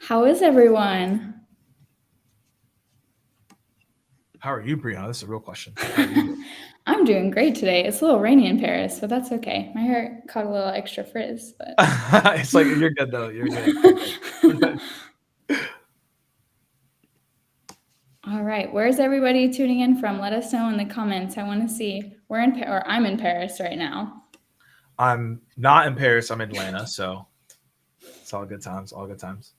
How is everyone? How are you, Brianna? This is a real question. I'm doing great today. It's a little rainy in Paris, but that's okay. My hair caught a little extra frizz, but It's like you're good though. You're good. You're good. all right. Where's everybody tuning in from? Let us know in the comments. I want to see. I'm in Paris right now. I'm not in Paris. I'm in Atlanta, so it's all good times. All good times.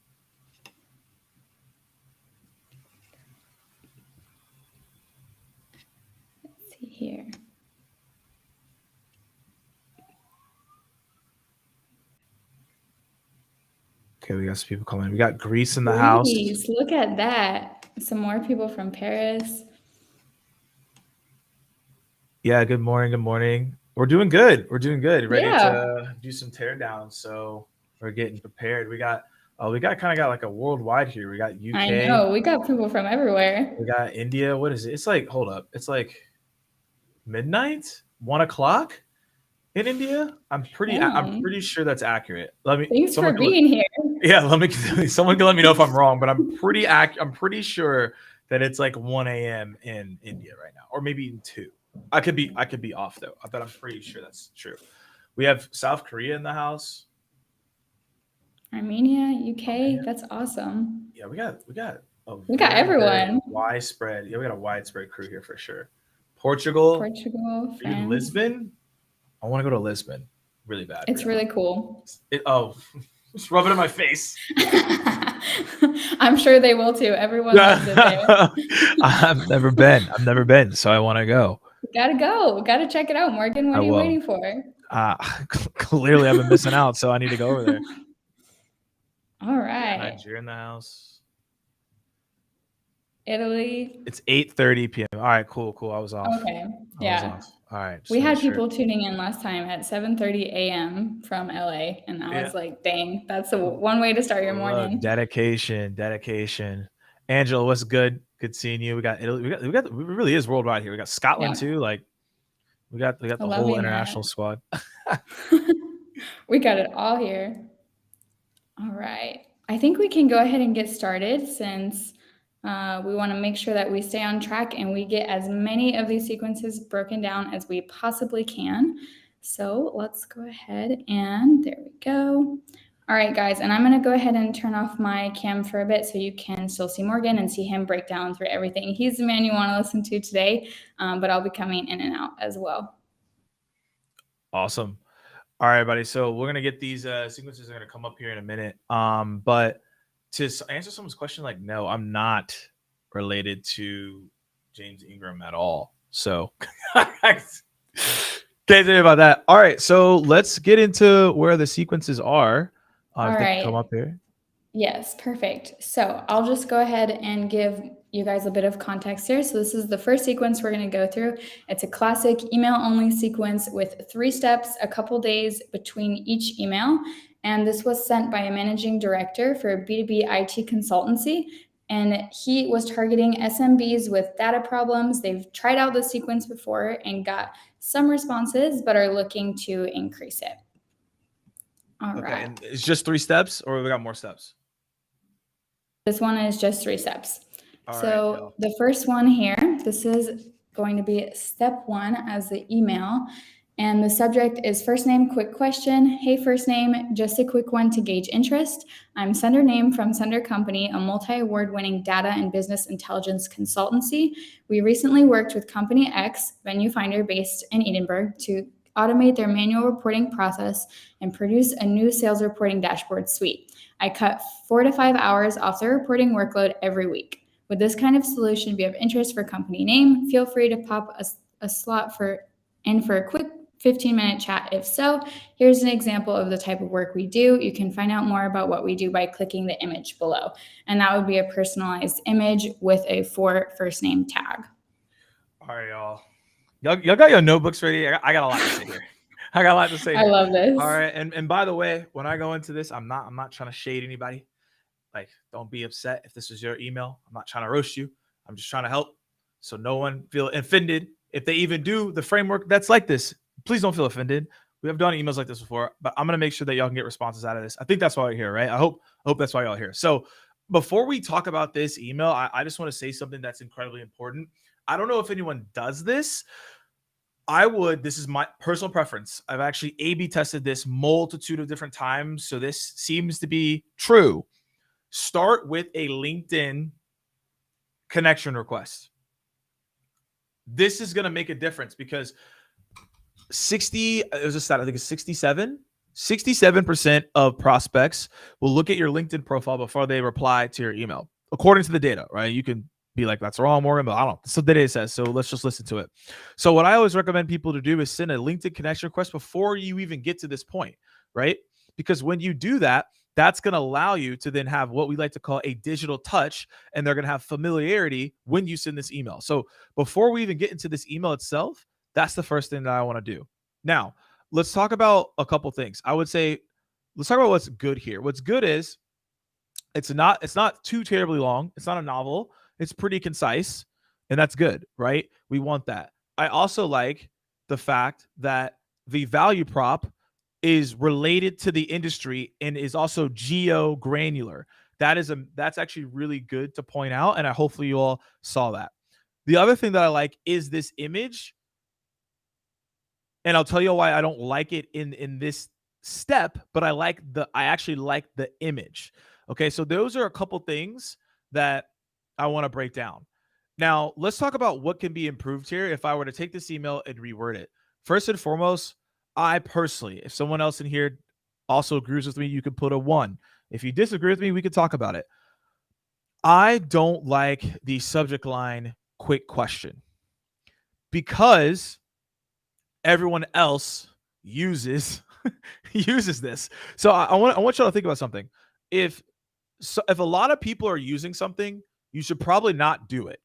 Let's see here. Okay, we got some people coming. We got Greece in the house. Greece, look at that. Some more people from Paris. Yeah, good morning. Good morning. We're doing good. We're doing good. Ready Yeah, to do some teardown. So we're getting prepared. We got kind of got like a worldwide here. We got I UK. know. We got people from everywhere. We got India. What is it? It's like, hold up. It's like midnight, 1 o'clock in India. I'm Dang. pretty sure that's accurate. Thanks for Someone can being here. Yeah, someone can let me know if I'm wrong, but I'm pretty sure that it's like 1 a.m. in India right now, or maybe even 2. I could be off though, but I'm pretty sure that's true. We have South Korea in the house. Armenia, UK. Armenia. That's awesome. Yeah, we got a We got very everyone. widespread. Yeah, we got a widespread crew here for sure. Portugal, Portugal, are you in France. Lisbon? I want to go to Lisbon really bad. It's really cool. Just rub it in my face. I'm sure they will too. Everyone loves it there. I've never been, so I want to go. Gotta go. Gotta check it out, Morgan. What I are you will. waiting for? Clearly, I've been missing out, so I need to go over there. All right. Nigeria in the house. Italy. It's 8:30 p.m. All right, cool. I was off. Okay. Yeah. All right. We had people tuning in last time at 7:30 a.m. from LA, and I was like, dang, that's the one way to start your morning. Dedication. Angela, what's good? Good seeing you. We got Italy. It really is worldwide here. We got Scotland too. Like we got the whole international squad. We got it all here. All right. I think we can go ahead and get started since we want to make sure that we stay on track and we get as many of these sequences broken down as we possibly can. So let's go ahead and there we go. All right, guys, and I'm going to go ahead and turn off my cam for a bit so you can still see Morgan and see him break down through everything. He's the man you want to listen to today, but I'll be coming in and out as well. Awesome. All right, buddy. So we're going to get these sequences are going to come up here in a minute. But to answer someone's question, like, no, I'm not related to James Ingram at all. So can't tell you about that. All right. So let's get into where the sequences are. All right. Come up here. Yes, perfect. So I'll just go ahead and give you guys a bit of context here. So this is the first sequence we're going to go through. It's a classic email-only sequence with 3 steps, a couple days between each email. And this was sent by a managing director for a B2B IT consultancy. And he was targeting SMBs with data problems. They've tried out the sequence before and got some responses, but are looking to increase it. All right. And it's just 3 steps, or we got more steps? This one is just 3 steps. So the first one here, this is going to be step 1 as the email. And the subject is first name, quick question. Hey, first name, just a quick one to gauge interest. I'm sender name from Sender Company, a multi-award winning data and business intelligence consultancy. We recently worked with Company X, Venue Finder based in Edinburgh, to automate their manual reporting process and produce a new sales reporting dashboard suite. I cut 4 to 5 hours off their reporting workload every week. Would this kind of solution be of interest for company name? Feel free to pop a slot in for a quick 15-minute chat. If so, here's an example of the type of work we do. You can find out more about what we do by clicking the image below. And that would be a personalized image with a for first name tag. All right, y'all. Y'all got your notebooks ready? I got a lot to say here. I love this. All right, and by the way, when I go into this, I'm not trying to shade anybody. Like, don't be upset if this is your email. I'm not trying to roast you. I'm just trying to help, so no one feel offended if they even do the framework that's like this. Please don't feel offended. We have done emails like this before, but I'm going to make sure that y'all can get responses out of this. I think that's why you're here, right? I hope that's why y'all are here. So before we talk about this email, I just want to say something that's incredibly important. I don't know if anyone does this. This is my personal preference. I've actually A/B tested this multitude of different times. So this seems to be true. Start with a LinkedIn connection request. This is going to make a difference because 67% of prospects will look at your LinkedIn profile before they reply to your email, according to the data, right? You can be like, that's wrong, Morgan, but I don't know. That's what the data says. So let's just listen to it. So what I always recommend people to do is send a LinkedIn connection request before you even get to this point, right? Because when you do that, that's going to allow you to then have what we like to call a digital touch, and they're going to have familiarity when you send this email. So before we even get into this email itself, that's the first thing that I want to do. Now, let's talk about a couple things. I would say, let's talk about what's good here. What's good is it's not too terribly long. It's not a novel. It's pretty concise, and that's good, right? We want that. I also like the fact that the value prop is related to the industry and is also geo granular. That's actually really good to point out, and hopefully you all saw that. The other thing that I like is this image, and I'll tell you why I don't like it in this step, but I actually like the image. Okay, so those are a couple things that I want to break down. Now, let's talk about what can be improved here if I were to take this email and reword it. First and foremost, I personally, if someone else in here also agrees with me, you could put a 1. If you disagree with me, we could talk about it. I don't like the subject line quick question because everyone else uses this. So I want y'all to think about something. If a lot of people are using something, you should probably not do it.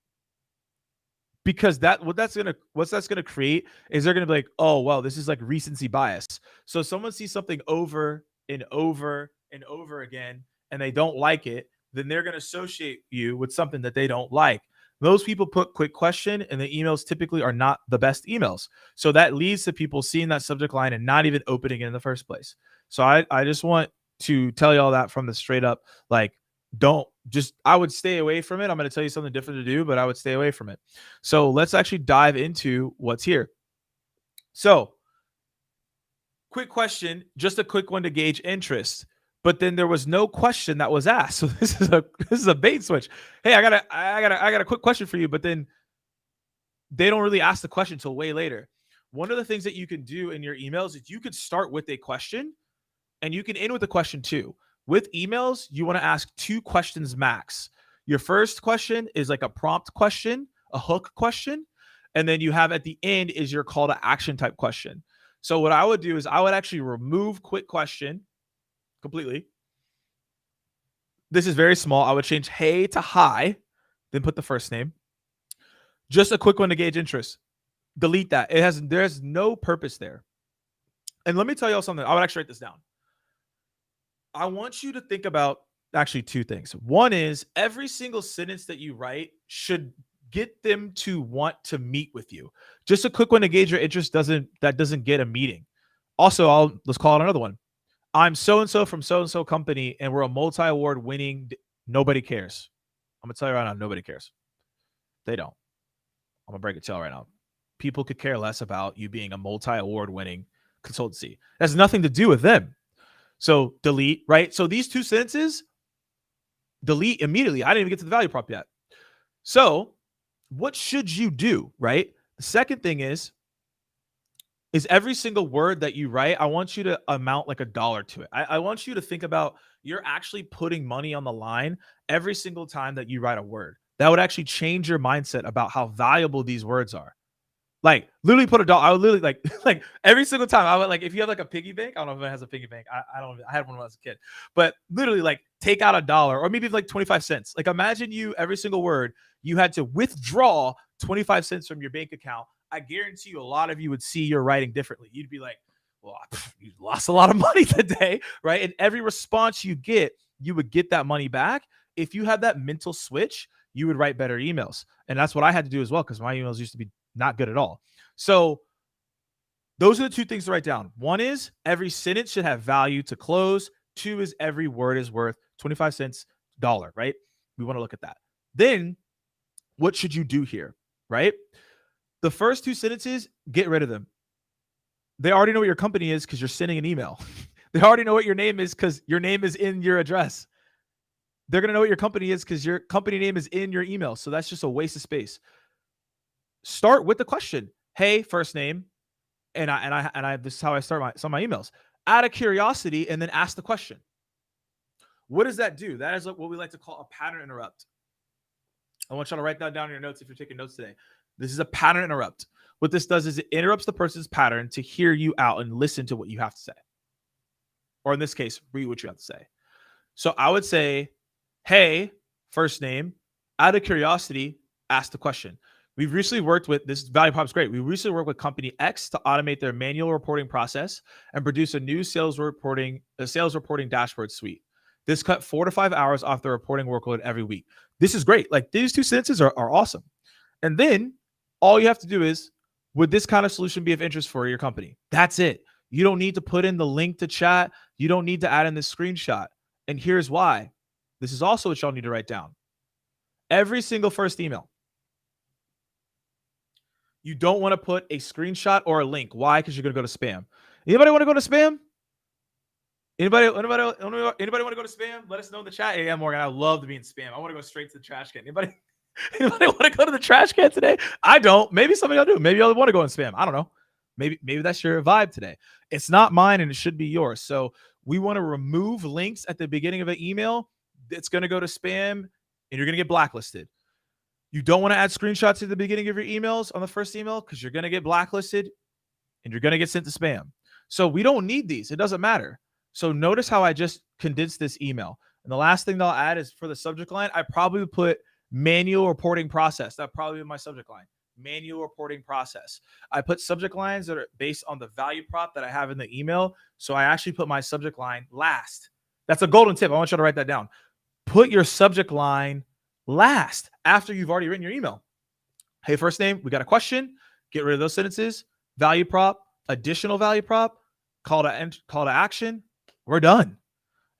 Because what that's gonna create is they're gonna be like, oh well, this is like recency bias. So someone sees something over and over and over again and they don't like it, then they're gonna associate you with something that they don't like. Those people put quick question, and the emails typically are not the best emails. So that leads to people seeing that subject line and not even opening it in the first place. So I just want to tell y'all that from the straight up, like, I would stay away from it. I'm going to tell you something different to do, but I would stay away from it. So let's actually dive into what's here. So quick question, just a quick one to gauge interest. But then there was no question that was asked. So this is a bait switch. Hey, I got a quick question for you, but then they don't really ask the question until way later. One of the things that you can do in your emails is you could start with a question and you can end with a question too. With emails, you want to ask 2 questions max. Your first question is like a prompt question, a hook question, and then you have at the end is your call to action type question. So what I would do is I would actually remove quick question completely. This is very small. I would change hey to hi, then put the first name. Just a quick one to gauge interest. Delete that. There's no purpose there. And let me tell y'all something. I would actually write this down. I want you to think about actually 2 things. One is every single sentence that you write should get them to want to meet with you. Just a quick one to gauge your interest doesn't get a meeting. Also, let's call it another one. I'm so-and-so from so-and-so company, and we're a multi-award winning. Nobody cares. I'm going to tell you right now, nobody cares. They don't. I'm going to break it to you right now. People could care less about you being a multi-award winning consultancy. It has nothing to do with them. So delete, right? So these 2 sentences, delete immediately. I didn't even get to the value prop yet. So what should you do, right? The second thing is every single word that you write, I want you to amount like $1 to it. I want you to think about you're actually putting money on the line every single time that you write a word. That would actually change your mindset about how valuable these words are. Like literally put $1. I would literally like every single time I would if you have like a piggy bank. I don't know if it has a piggy bank. I don't. I had one when I was a kid, but literally take out $1 or maybe like 25 cents. Like imagine you every single word you had to withdraw 25 cents from your bank account. I guarantee you a lot of you would see your writing differently. You'd be like, well, you lost a lot of money today, right? And every response you get, you would get that money back. If you have that mental switch, you would write better emails. And that's what I had to do as well because my emails used to be not good at all. So Those are the 2 things to write down. 1 is every sentence should have value to close. 2 is every word is worth 25 cents, dollar, right? We want to look at that. Then what should you do here, right? The first 2 sentences, get rid of them. They already know what your company is because you're sending an email. They already know what your name is because your name is in your address. They're going to know what your company is because your company name is in your email. So that's just a waste of space. Start with the question. Hey, first name. And I this is how I start some of my emails. Out of curiosity, and then ask the question. What does that do? That is what we like to call a pattern interrupt. I want y'all to write that down in your notes if you're taking notes today. This is a pattern interrupt. What this does is it interrupts the person's pattern to hear you out and listen to what you have to say. Or in this case, read what you have to say. So I would say, hey, first name, out of curiosity, ask the question. We've recently worked with, this value prop is great. We recently worked with company X to automate their manual reporting process and produce a new sales reporting dashboard suite. This cut 4 to 5 hours off the reporting workload every week. This is great. Like, these 2 sentences are awesome. And then all you have to do is, would this kind of solution be of interest for your company? That's it. You don't need to put in the link to chat. You don't need to add in this screenshot. And here's why. This is also what y'all need to write down. Every single first email, you don't want to put a screenshot or a link. Why? Because you're going to go to spam. Anybody want to go to spam? Anybody want to go to spam? Let us know in the chat. Hey, Morgan, I love to be in spam. I want to go straight to the trash can. Anybody want to go to the trash can today? I don't. Maybe some of y'all do. Maybe y'all want to go in spam. I don't know. Maybe that's your vibe today. It's not mine, and it should be yours. So we want to remove links at the beginning of an email. It's going to go to spam, and you're going to get blacklisted. You don't want to add screenshots at the beginning of your emails on the first email because you're going to get blacklisted and you're going to get sent to spam. So we don't need these. It doesn't matter. So notice how I just condensed this email. And the last thing that I'll add is for the subject line, I probably would put manual reporting process. That probably be my subject line. Manual reporting process. I put subject lines that are based on the value prop that I have in the email. So I actually put my subject line last. That's a golden tip. I want you to write that down. Put your subject line last after you've already written your email. Hey, first name, we got a question. Get rid of those sentences. Value prop, additional value prop, call to action. We're done.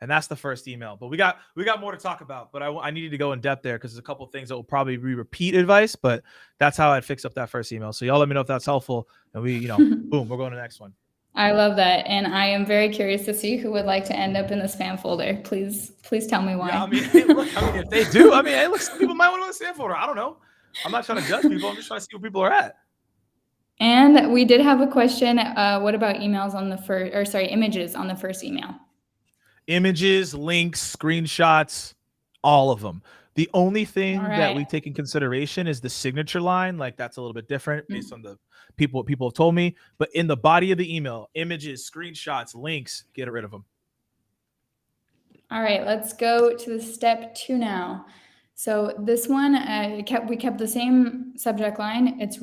And that's the first email. But we got more to talk about. But I needed to go in depth there because there's a couple of things that will probably be repeat advice. But that's how I'd fix up that first email. So y'all let me know if that's helpful. And we, boom, we're going to the next one. I love that. And I am very curious to see who would like to end up in the spam folder. Please tell me why. Yeah, if they do, look, some people might want to go in the spam folder. I don't know. I'm not trying to judge people. I'm just trying to see where people are at. And we did have a question. What about images on the first email? Images, links, screenshots, all of them. The only thing that we take in consideration is the signature line. Like, that's a little bit different based on the people, what people have told me. But in the body of the email, images, screenshots, links, get rid of them. All right, let's go to the step 2 now. So this one, we kept the same subject line. It's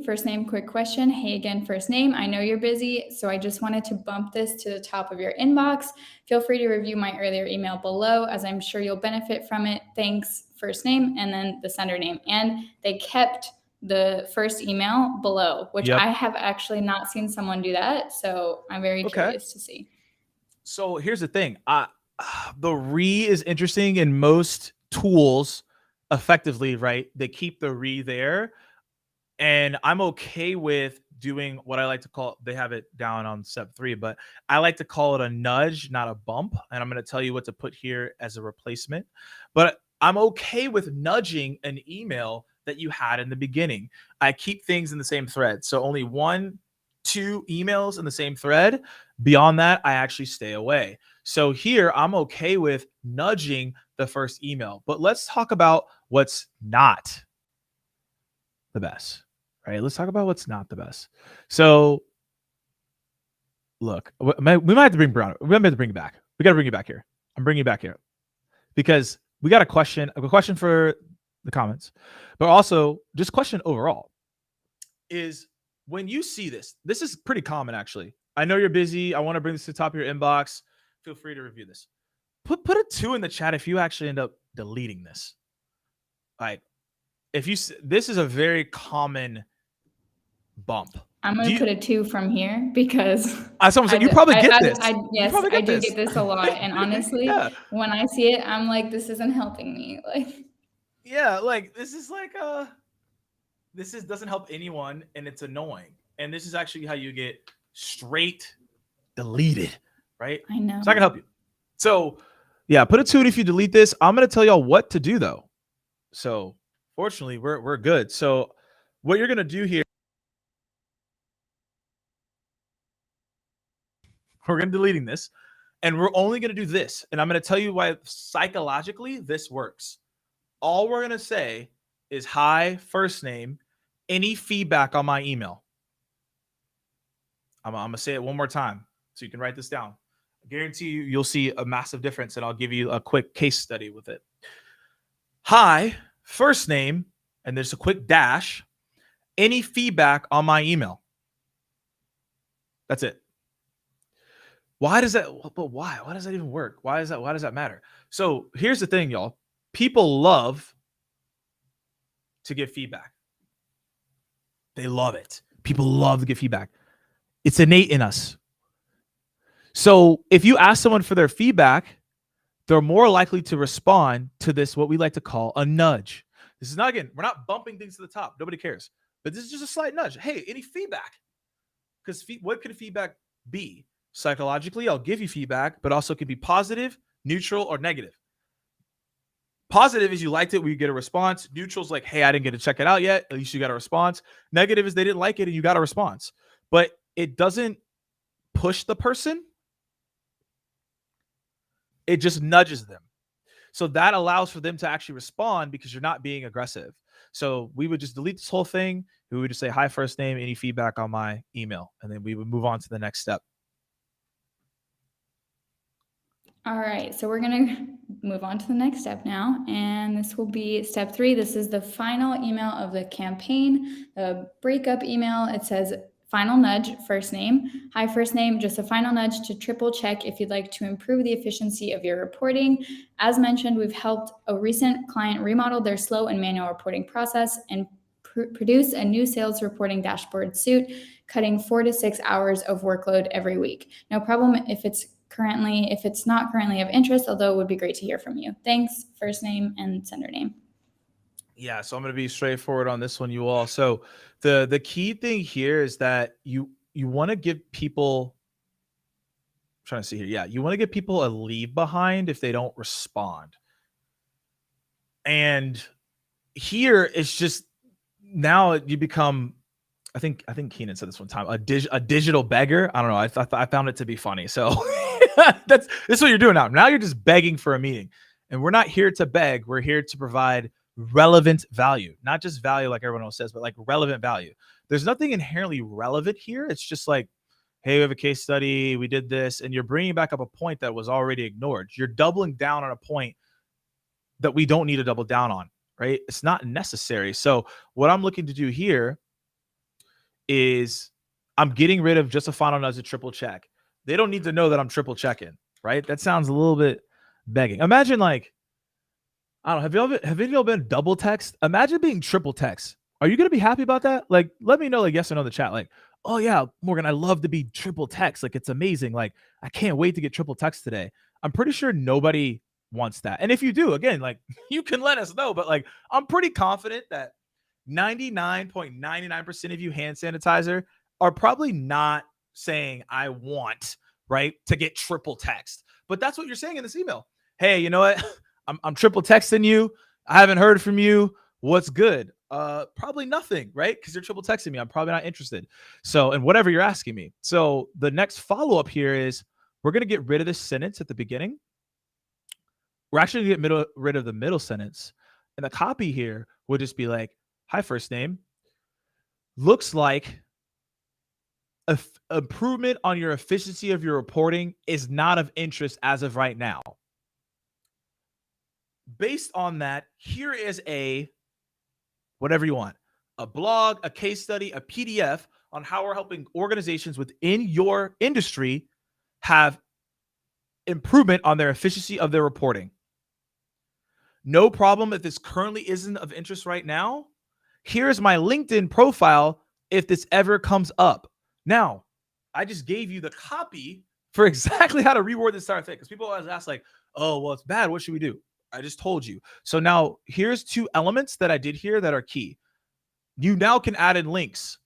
first name, quick question. Hey again, first name. I know you're busy, so I just wanted to bump this to the top of your inbox. Feel free to review my earlier email below, as I'm sure you'll benefit from it. Thanks, first name, and then the sender name. And they kept the first email below, which I have actually not seen someone do that. So I'm very curious to see. So here's the thing. The is interesting in most tools effectively, right? They keep the there. And I'm okay with doing what I like to call, they have it down on step 3, but I like to call it a nudge, not a bump. And I'm going to tell you what to put here as a replacement. But I'm okay with nudging an email that you had in the beginning. I keep things in the same thread. So only 1, 2 emails in the same thread. Beyond that, I actually stay away. So here, I'm okay with nudging the first email. But let's talk about what's not the best, right? Let's talk about what's not the best. So look, we might have to bring Brown. We might have to bring it back. We got to bring it back here. I'm bringing it back here because we got a question for the comments, but also just question overall is when you see this is pretty common actually. I know you're busy. I want to bring this to the top of your inbox. Feel free to review this. Put a 2 in the chat if you actually end up deleting this. Like, this is a very common bump. I'm gonna put a 2 from here because someone said you probably get this. Yes, I do get this a lot. And honestly, Yeah. when I see it, I'm like, this isn't helping me. Like, yeah, like this is like doesn't help anyone, and it's annoying. And this is actually how you get straight deleted, right? I know. So I can help you. So yeah, put a 2 if you delete this. I'm gonna tell y'all what to do though. So fortunately, we're good. So what you're gonna do here, we're gonna deleting this, and we're only gonna do this. And I'm gonna tell you why psychologically this works. All we're gonna say is hi, first name, any feedback on my email. I'm gonna say it one more time so you can write this down. I guarantee you'll see a massive difference, and I'll give you a quick case study with it. Hi, first name, and there's a quick dash, any feedback on my email. That's it. Why does that? But why? Why does that even work? Why does that matter? So here's the thing, y'all. People love to give feedback. They love it. People love to give feedback. It's innate in us. So if you ask someone for their feedback, they're more likely to respond to this, what we like to call a nudge. This is not, again, we're not bumping things to the top. Nobody cares. But this is just a slight nudge. Hey, any feedback? Because what could feedback be? Psychologically, I'll give you feedback, but also it could be positive, neutral, or negative. Positive is you liked it, we get a response. Neutral is like, hey, I didn't get to check it out yet. At least you got a response. Negative is they didn't like it and you got a response. But it doesn't push the person. It just nudges them. So that allows for them to actually respond because you're not being aggressive. So we would just delete this whole thing. We would just say, hi, first name, any feedback on my email. And then we would move on to the next step. All right, so we're gonna move on to the next step now, and this will be step 3. This is the final email of the campaign, the breakup email. It says final nudge, first name. Hi, first name, just a final nudge to triple check if you'd like to improve the efficiency of your reporting. As mentioned, we've helped a recent client remodel their slow and manual reporting process and produce a new sales reporting dashboard suite, cutting 4 to 6 hours of workload every week. No problem if it's not currently of interest, although it would be great to hear from you. Thanks, first name and sender name. Yeah, so I'm going to be straightforward on this one, you all. So the key thing here is that you want to give people, I'm trying to see here. Yeah, you want to give people a leave behind if they don't respond. And here it's just, now you become, I think Keenan said this one time, a digital beggar. I don't know. I found it to be funny. So this is what you're doing now. Now you're just begging for a meeting, and we're not here to beg. We're here to provide relevant value, not just value like everyone else says, but like relevant value. There's nothing inherently relevant here. It's just like, hey, we have a case study. We did this, and you're bringing back up a point that was already ignored. You're doubling down on a point that we don't need to double down on, right? It's not necessary. So what I'm looking to do here is I'm getting rid of just a final nudge to triple check. They don't need to know that I'm triple checking, right? That sounds a little bit begging. Imagine like, I don't know, have any of y'all been double text? Imagine being triple text. Are you going to be happy about that? Like, let me know, like, yes or no in the chat. Like, oh yeah, Morgan, I love to be triple text. Like, it's amazing. Like, I can't wait to get triple text today. I'm pretty sure nobody wants that. And if you do, again, like, you can let us know, but like, I'm pretty confident that 99.99% of you hand sanitizer are probably not saying I want, right, to get triple text. But that's what you're saying in this email. Hey, you know what? I'm triple texting you. I haven't heard from you. What's good? Probably nothing, right? Because you're triple texting me. I'm probably not interested. So, and whatever you're asking me. So the next follow-up here is we're going to get rid of this sentence at the beginning. We're actually going to get rid of the middle sentence. And the copy here would just be like, hi, first name. Looks like improvement on your efficiency of your reporting is not of interest as of right now. Based on that, here is a whatever you want, a blog, a case study, a PDF on how we're helping organizations within your industry have improvement on their efficiency of their reporting. No problem if this currently isn't of interest right now. Here's my LinkedIn profile if this ever comes up. Now, I just gave you the copy for exactly how to reword this entire thing, because people always ask like, oh, well, it's bad. What should we do? I just told you. So now here's 2 elements that I did here that are key. You now can add in links.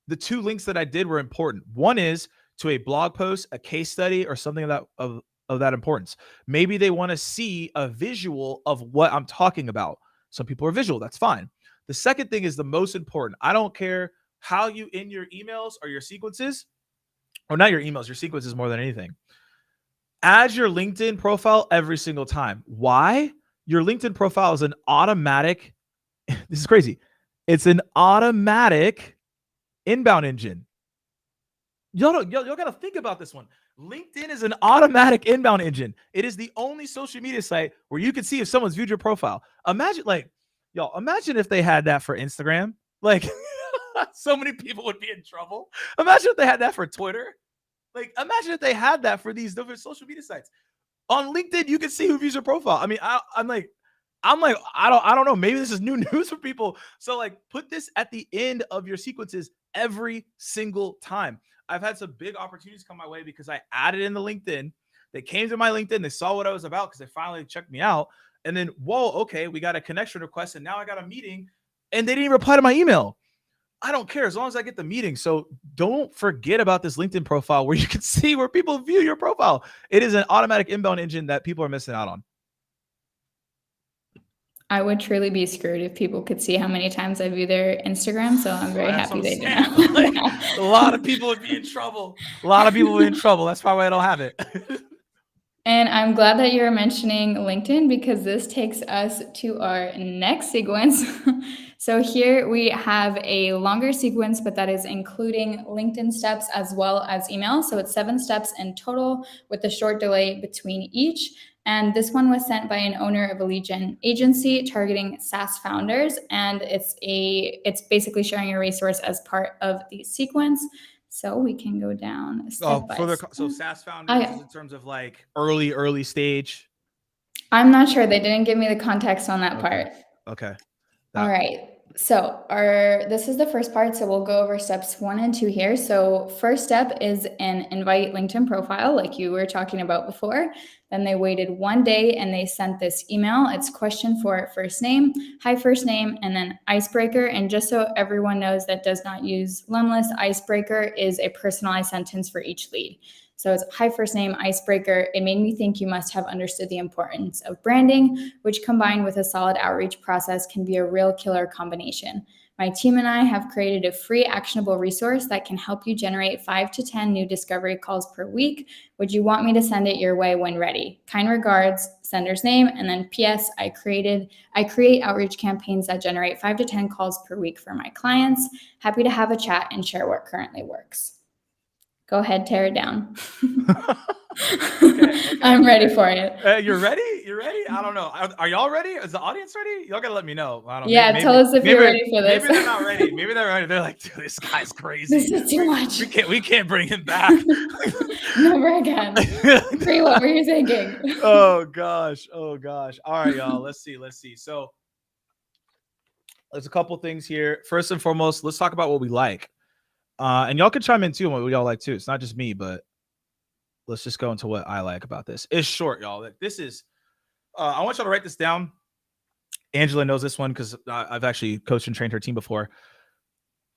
The 2 links that I did were important. One is to a blog post, a case study, or something of that importance. Maybe they want to see a visual of what I'm talking about. Some people are visual. That's fine. The second thing is the most important. I don't care how you in your emails or your sequences, or not your emails, your sequences more than anything. Add your LinkedIn profile every single time. Why? Your LinkedIn profile is an automatic, this is crazy. It's an automatic inbound engine. Y'all got to think about this one. LinkedIn is an automatic inbound engine. It is the only social media site where you can see if someone's viewed your profile. Imagine if they had that for Instagram. Like, so many people would be in trouble. Imagine if they had that for Twitter. Like, imagine if they had that for these different social media sites. On LinkedIn, you can see who views your profile. I mean, I'm like, I don't know. Maybe this is new news for people. So like, put this at the end of your sequences every single time. I've had some big opportunities come my way because I added in the LinkedIn. They came to my LinkedIn. They saw what I was about because they finally checked me out. And then, whoa, okay, we got a connection request, and now I got a meeting, and they didn't even reply to my email. I don't care as long as I get the meeting. So don't forget about this LinkedIn profile where you can see where people view your profile. It is an automatic inbound engine that people are missing out on. I would truly be screwed if people could see how many times I view their Instagram. So I'm very happy they do now. Like, a lot of people would be in trouble. That's probably why I don't have it. And I'm glad that you're mentioning LinkedIn, because this takes us to our next sequence. So here we have a longer sequence, but that is including LinkedIn steps as well as email. So it's 7 steps in total with a short delay between each. And this one was sent by an owner of a lead gen agency targeting SaaS founders. And it's basically sharing a resource as part of the sequence. So we can go down step by step. So SaaS founders in terms of like early stage. I'm not sure. They didn't give me the context on that part. Okay. All right. So this is the first part. So we'll go over steps 1 and 2 here. So first step is an invite LinkedIn profile, like you were talking about before. Then they waited 1 day and they sent this email. It's question for first name, hi first name, and then icebreaker. And just so everyone knows that does not use Lemlist, icebreaker is a personalized sentence for each lead. So it's hi first name, icebreaker. It made me think you must have understood the importance of branding, which combined with a solid outreach process can be a real killer combination. My team and I have created a free actionable resource that can help you generate 5 to 10 new discovery calls per week. Would you want me to send it your way when ready? Kind regards, sender's name, and then PS, I create outreach campaigns that generate 5 to 10 calls per week for my clients. Happy to have a chat and share what currently works. Go ahead, tear it down. Okay. I'm ready for it. You're ready? I don't know. Are y'all ready? Is the audience ready? Y'all gotta let me know. I don't know. Yeah, tell us if you're ready for this. Maybe they're not ready. Maybe they're ready. They're like, dude, this guy's crazy. This is too much. We can't bring him back. Never again. Bree, what were you thinking? Oh gosh. All right, y'all. Let's see. So there's a couple things here. First and foremost, let's talk about what we like. And y'all can chime in too on what y'all like too. It's not just me, but let's just go into what I like about this. It's short, y'all. This is, I want y'all to write this down. Angela knows this one because I've actually coached and trained her team before.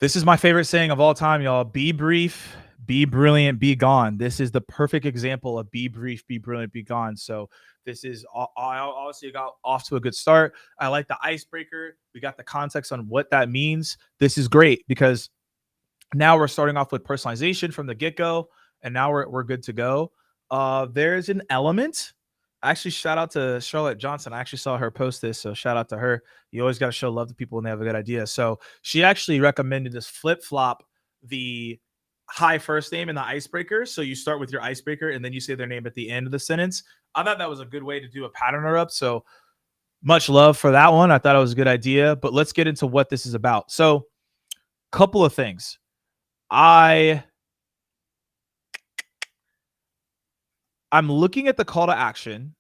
This is my favorite saying of all time, y'all. Be brief, be brilliant, be gone. This is the perfect example of be brief, be brilliant, be gone. So this is, I obviously got off to a good start. I like the icebreaker. We got the context on what that means. This is great because now we're starting off with personalization from the get-go, and now we're good to go. There's an element. Actually, shout out to Charlotte Johnson. I actually saw her post this, so shout out to her. You always got to show love to people when they have a good idea. So she actually recommended this flip-flop the hi first name and the icebreaker. So you start with your icebreaker, and then you say their name at the end of the sentence. I thought that was a good way to do a pattern up. So much love for that one. I thought it was a good idea. But let's get into what this is about. So couple of things. I'm looking at the call to action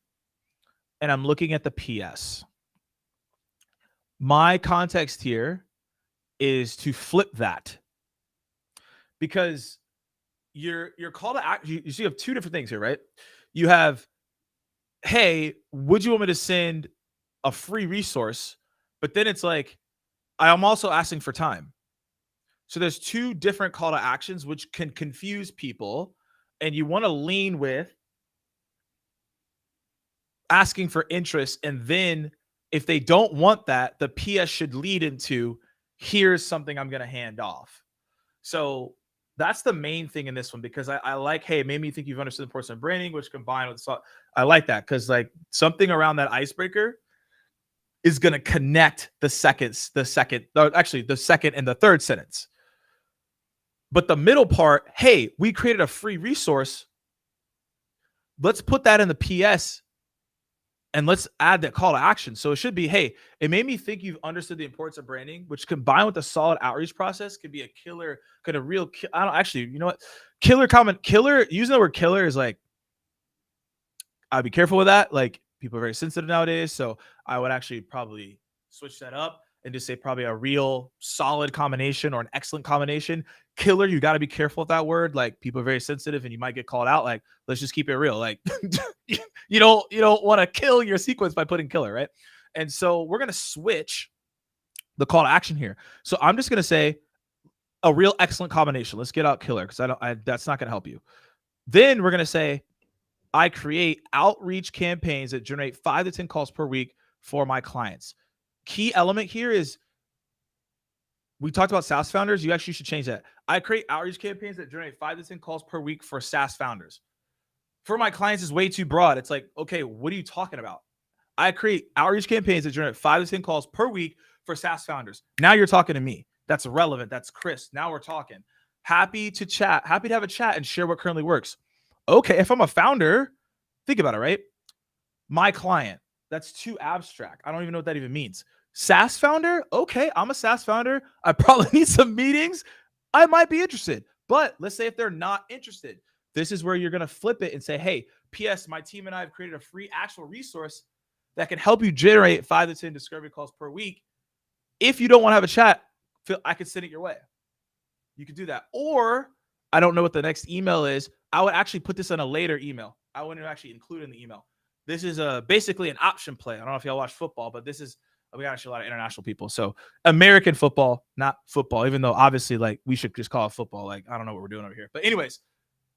and I'm looking at the PS. My context here is to flip that. because your call to action, you see, you have two different things here, right? You have, hey, would you want me to send a free resource? But then it's like, I'm also asking for time. So there's two different call to actions, which can confuse people. And you want to lean with asking for interest. And then if they don't want that, the PS should lead into, here's something I'm going to hand off. So that's the main thing in this one, because I like, hey, it made me think you've understood the importance of branding, which combined with, I like that, because like something around that icebreaker is going to connect the second and the third sentence. But the middle part, hey, we created a free resource. Let's put that in the PS and let's add that call to action. So it should be, hey, it made me think you've understood the importance of branding, which combined with a solid outreach process could be a killer, I don't actually, you know what? Killer, using the word killer is like, I'd be careful with that. Like, people are very sensitive nowadays. So I would actually probably switch that up and just say probably a real solid combination or an excellent combination. Killer, you got to be careful with that word. Like, people are very sensitive and you might get called out. Like, let's just keep it real. Like, you don't want to kill your sequence by putting killer, right? And so we're going to switch the call to action here. So I'm just going to say a real excellent combination. Let's get out killer, because that's not going to help you. Then we're going to say, I create outreach campaigns that generate 5 to 10 calls per week for my clients. Key element here is, we talked about SaaS founders. You actually should change that. I create outreach campaigns that generate 5 to 10 calls per week for SaaS founders. For my clients is way too broad. It's like, okay, what are you talking about? I create outreach campaigns that generate 5 to 10 calls per week for SaaS founders. Now you're talking to me. That's relevant. That's crisp. Now we're talking. Happy to chat. Happy to have a chat and share what currently works. Okay, if I'm a founder, think about it, right? My client, that's too abstract. I don't even know what that even means. SaaS founder, okay, I'm a SaaS founder. I probably need some meetings. I might be interested. But let's say if they're not interested, this is where you're going to flip it and say, hey, PS, my team and I have created a free actual resource that can help you generate 5 to 10 discovery calls per week. If you don't want to have a chat, I could send it your way. You could do that. Or I don't know what the next email is. I would actually put this in a later email. I wouldn't actually include it in the email. This is basically an option play. I don't know if y'all watch football, but we got actually a lot of international people. So American football, not football, even though obviously like we should just call it football. Like, I don't know what we're doing over here. But anyways,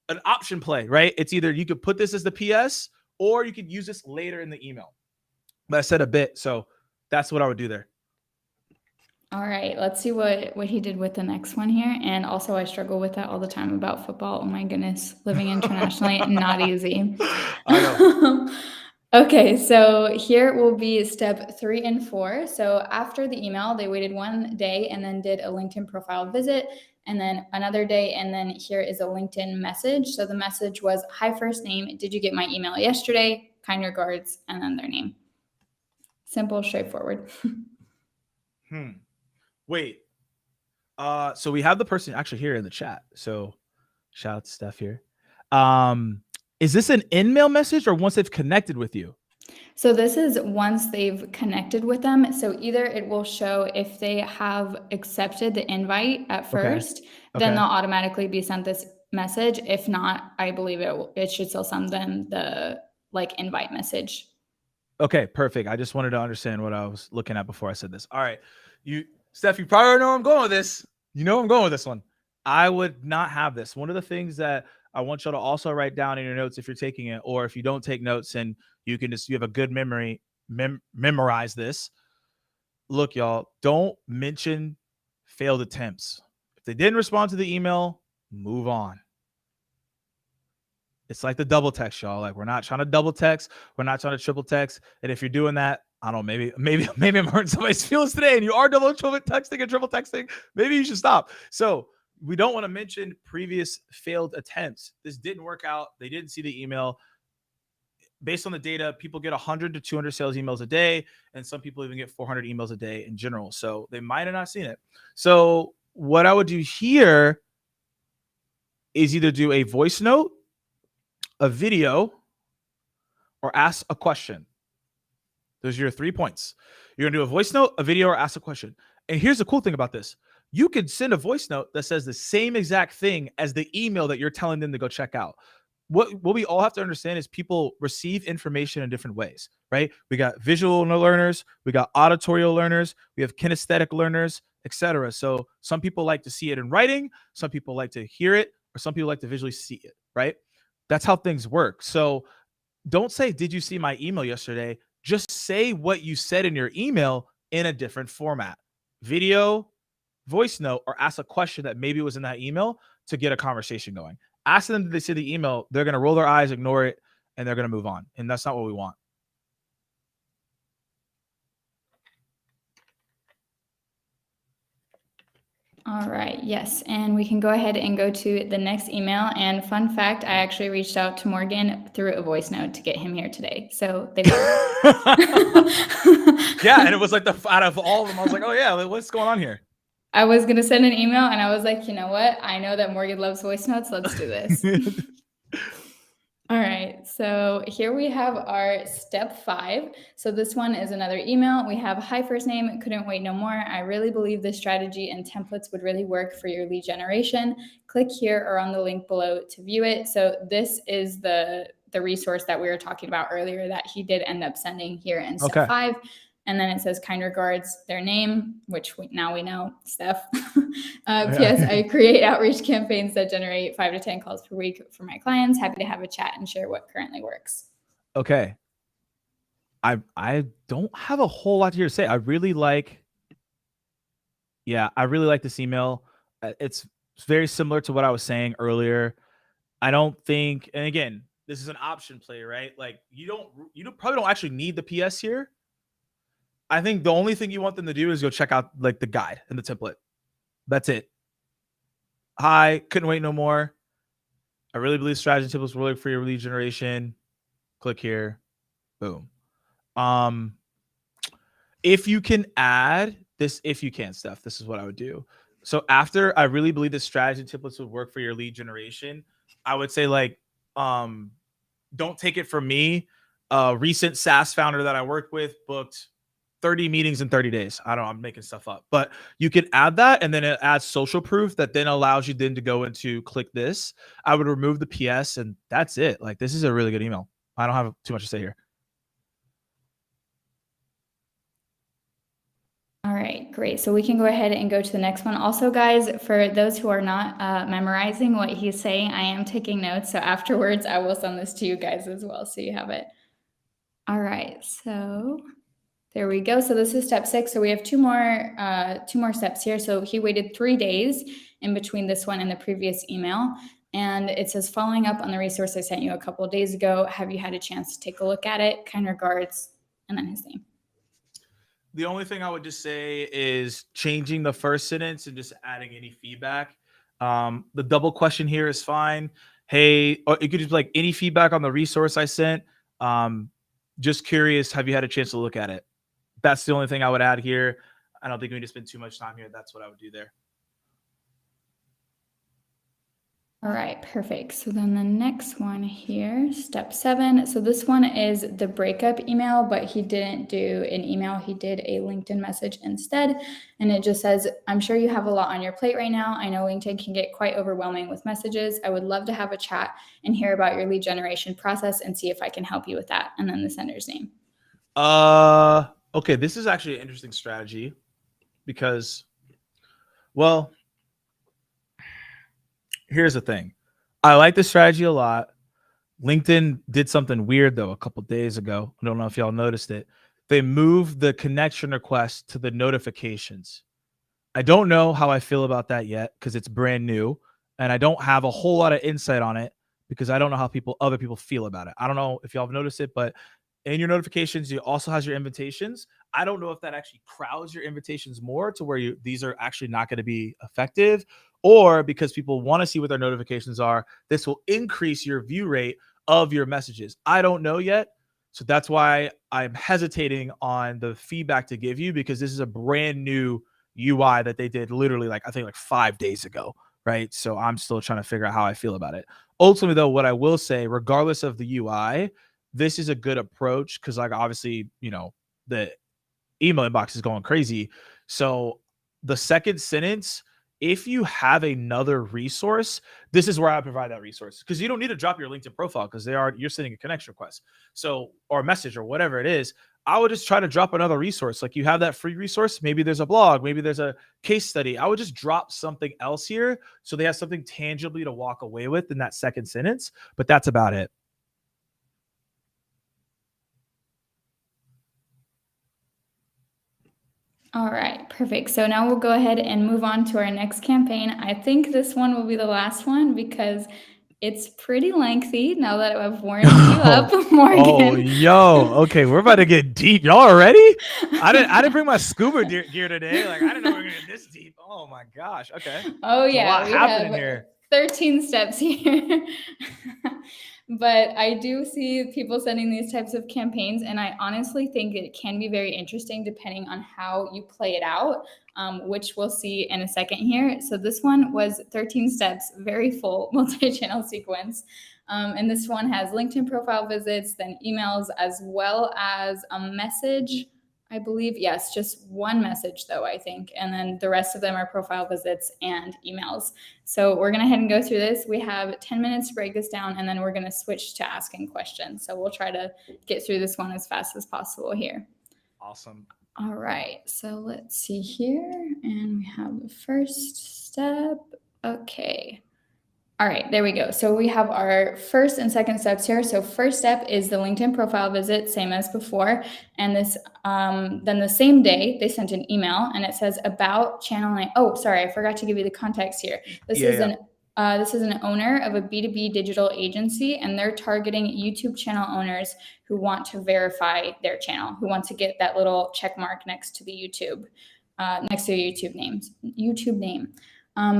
an option play, right? It's either you could put this as the PS or you could use this later in the email. But I said a bit, so that's what I would do there. All right, let's see what he did with the next one here. And also, I struggle with that all the time about football. Oh my goodness, living internationally, not easy. I know. Okay, so here will be step 3 and 4. So after the email, they waited 1 day and then did a LinkedIn profile visit, and then another day, and then here is a LinkedIn message. So the message was, hi, first name, did you get my email yesterday? Kind regards, and then their name. Simple, straightforward. Wait. So we have the person actually here in the chat. So shout out to Steph here. Is this an in-mail message or once they've connected with you? So this is once they've connected with them. So either it will show if they have accepted the invite at first, then they'll automatically be sent this message. If not, I believe it should still send them the like invite message. Okay, perfect. I just wanted to understand what I was looking at before I said this. All right. Steph, you probably know where I'm going with this. You know where I'm going with this one. I would not have this. One of the things that I want y'all to also write down in your notes if you're taking it, or if you don't take notes and you have a good memory, memorize this. Look, y'all, don't mention failed attempts. If they didn't respond to the email, move on. It's like the double text, y'all. Like, we're not trying to double text. We're not trying to triple text. And if you're doing that, I don't know, maybe I'm hurting somebody's feelings today and you are double triple texting and triple texting, maybe you should stop. So we don't want to mention previous failed attempts. This didn't work out. They didn't see the email. Based on the data, people get 100 to 200 sales emails a day, and some people even get 400 emails a day in general. So they might have not seen it. So what I would do here is either do a voice note, a video, or ask a question. Those are your 3 points. You're going to do a voice note, a video, or ask a question. And here's the cool thing about this. you could send a voice note that says the same exact thing as the email that you're telling them to go check out. What we all have to understand is people receive information in different ways, right? We got visual learners, we got auditory learners, we have kinesthetic learners, etc. So some people like to see it in writing, some people like to hear it, or some people like to visually see it, right? That's how things work. So don't say, did you see my email yesterday? Just say what you said in your email in a different format. Video, voice note, or ask a question that maybe was in that email to get a conversation going. Ask them, did they see the email? They're going to roll their eyes, ignore it, and they're going to move on. And that's not what we want. All right, yes, and we can go ahead and go to the next email. And fun fact, I actually reached out to Morgan through a voice note to get him here today. So they Yeah, and it was like out of all of them, I was like, oh yeah, what's going on here? I was going to send an email and I was like, you know what? I know that Morgan loves voice notes. Let's do this. All right, so here we have our step 5. So this one is another email. We have, hi, first name, couldn't wait no more. I really believe this strategy and templates would really work for your lead generation. Click here or on the link below to view it. So this is the resource that we were talking about earlier that he did end up sending here in step 5. And then it says, kind regards, their name, which now we know, Steph. P.S. I create outreach campaigns that generate 5 to 10 calls per week for my clients. Happy to have a chat and share what currently works. Okay. I don't have a whole lot here to say. I really like this email. It's very similar to what I was saying earlier. I don't think, and again, this is an option play, right? Like you probably don't actually need the PS here. I think the only thing you want them to do is go check out like the guide and the template. That's it. Hi, couldn't wait no more. I really believe strategy templates will work for your lead generation. Click here. Boom. If you can add this, if you can, Steph, this is what I would do. So after I really believe the strategy templates would work for your lead generation, I would say like, don't take it from me. A recent SaaS founder that I worked with booked 30 meetings in 30 days. I don't know, I'm making stuff up, but you can add that and then it adds social proof that then allows you then to go into click this. I would remove the PS and that's it. Like this is a really good email. I don't have too much to say here. All right, great. So we can go ahead and go to the next one. Also, guys, for those who are not memorizing what he's saying, I am taking notes. So afterwards, I will send this to you guys as well, so you have it. All right, so there we go. So this is step 6. So we have two more steps here. So he waited 3 days in between this one and the previous email. And it says, following up on the resource I sent you a couple of days ago, have you had a chance to take a look at it? Kind regards, and then his name. The only thing I would just say is changing the first sentence and just adding any feedback. The double question here is fine. Hey, or it could just be like any feedback on the resource I sent. Just curious, have you had a chance to look at it? That's the only thing I would add here. I don't think we need to spend too much time here. That's what I would do there. All right, perfect. So then the next one here, step 7. So this one is the breakup email, but he didn't do an email. He did a LinkedIn message instead. And it just says, I'm sure you have a lot on your plate right now. I know LinkedIn can get quite overwhelming with messages. I would love to have a chat and hear about your lead generation process and see if I can help you with that. And then the sender's name. Okay, this is actually an interesting strategy because, well, here's the thing. I like this strategy a lot. LinkedIn did something weird, though, a couple days ago. I don't know if y'all noticed it. They moved the connection request to the notifications. I don't know how I feel about that yet because it's brand new, and I don't have a whole lot of insight on it because I don't know how other people feel about it. I don't know if y'all have noticed it, but in your notifications, you also has your invitations. I don't know if that actually crowds your invitations more to where these are actually not going to be effective, or because people want to see what their notifications are, this will increase your view rate of your messages. I don't know yet. So that's why I'm hesitating on the feedback to give you, because this is a brand new UI that they did literally I think 5 days ago. Right. So I'm still trying to figure out how I feel about it. Ultimately, though, what I will say, regardless of the UI, this is a good approach because obviously, the email inbox is going crazy. So the second sentence, if you have another resource, this is where I provide that resource, because you don't need to drop your LinkedIn profile because you're sending a connection request. So, or a message or whatever it is. I would just try to drop another resource. Like you have that free resource. Maybe there's a blog, maybe there's a case study. I would just drop something else here so they have something tangibly to walk away with in that second sentence. But that's about it. All right, perfect. So now we'll go ahead and move on to our next campaign. I think this one will be the last one because it's pretty lengthy now that I've warmed you up, Morgan. Oh, yo. Okay, we're about to get deep. Y'all already? I didn't bring my scuba gear today. Like, I didn't know we were going to get this deep. Oh, my gosh. Okay. Oh, yeah. There's a lot happening here. 13 steps here. But I do see people sending these types of campaigns, and I honestly think it can be very interesting depending on how you play it out, which we'll see in a second here. So this one was 13 steps, very full multi-channel sequence. And this one has LinkedIn profile visits, then emails, as well as a message. I believe, yes, just one message though, I think. And then the rest of them are profile visits and emails. So we're going to head and go through this. We have 10 minutes to break this down, and then we're going to switch to asking questions. So we'll try to get through this one as fast as possible here. Awesome. All right. So let's see here. And we have the first step. Okay. All right, there we go. So we have our first and second steps here. So first step is the LinkedIn profile visit, same as before. And this, then the same day they sent an email, and it says about channel name. Oh, sorry, I forgot to give you the context here. This is an owner of a B2B digital agency, and they're targeting YouTube channel owners who want to verify their channel, who want to get that little check mark next to the YouTube, next to the YouTube name.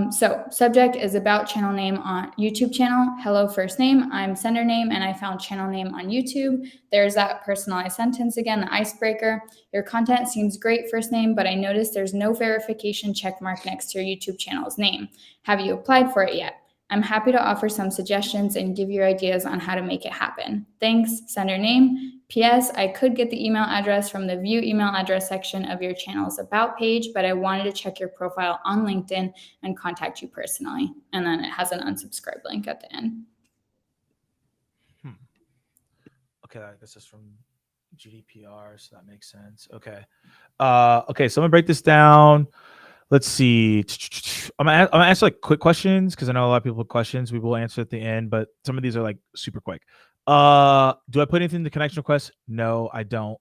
So subject is about channel name on YouTube channel. Hello, first name. I'm sender name, and I found channel name on YouTube. There's that personalized sentence again, the icebreaker. Your content seems great, first name, but I noticed there's no verification check mark next to your YouTube channel's name. Have you applied for it yet? I'm happy to offer some suggestions and give you ideas on how to make it happen. Thanks, sender name. P.S. I could get the email address from the view email address section of your channel's about page, but I wanted to check your profile on LinkedIn and contact you personally. And then it has an unsubscribe link at the end. Okay, this is from GDPR, so that makes sense. Okay. Okay, so I'm gonna break this down. Let's see. I'm gonna answer like quick questions because I know a lot of people have questions. We will answer at the end, but some of these are like super quick. Do I put anything in the connection request? No, I don't.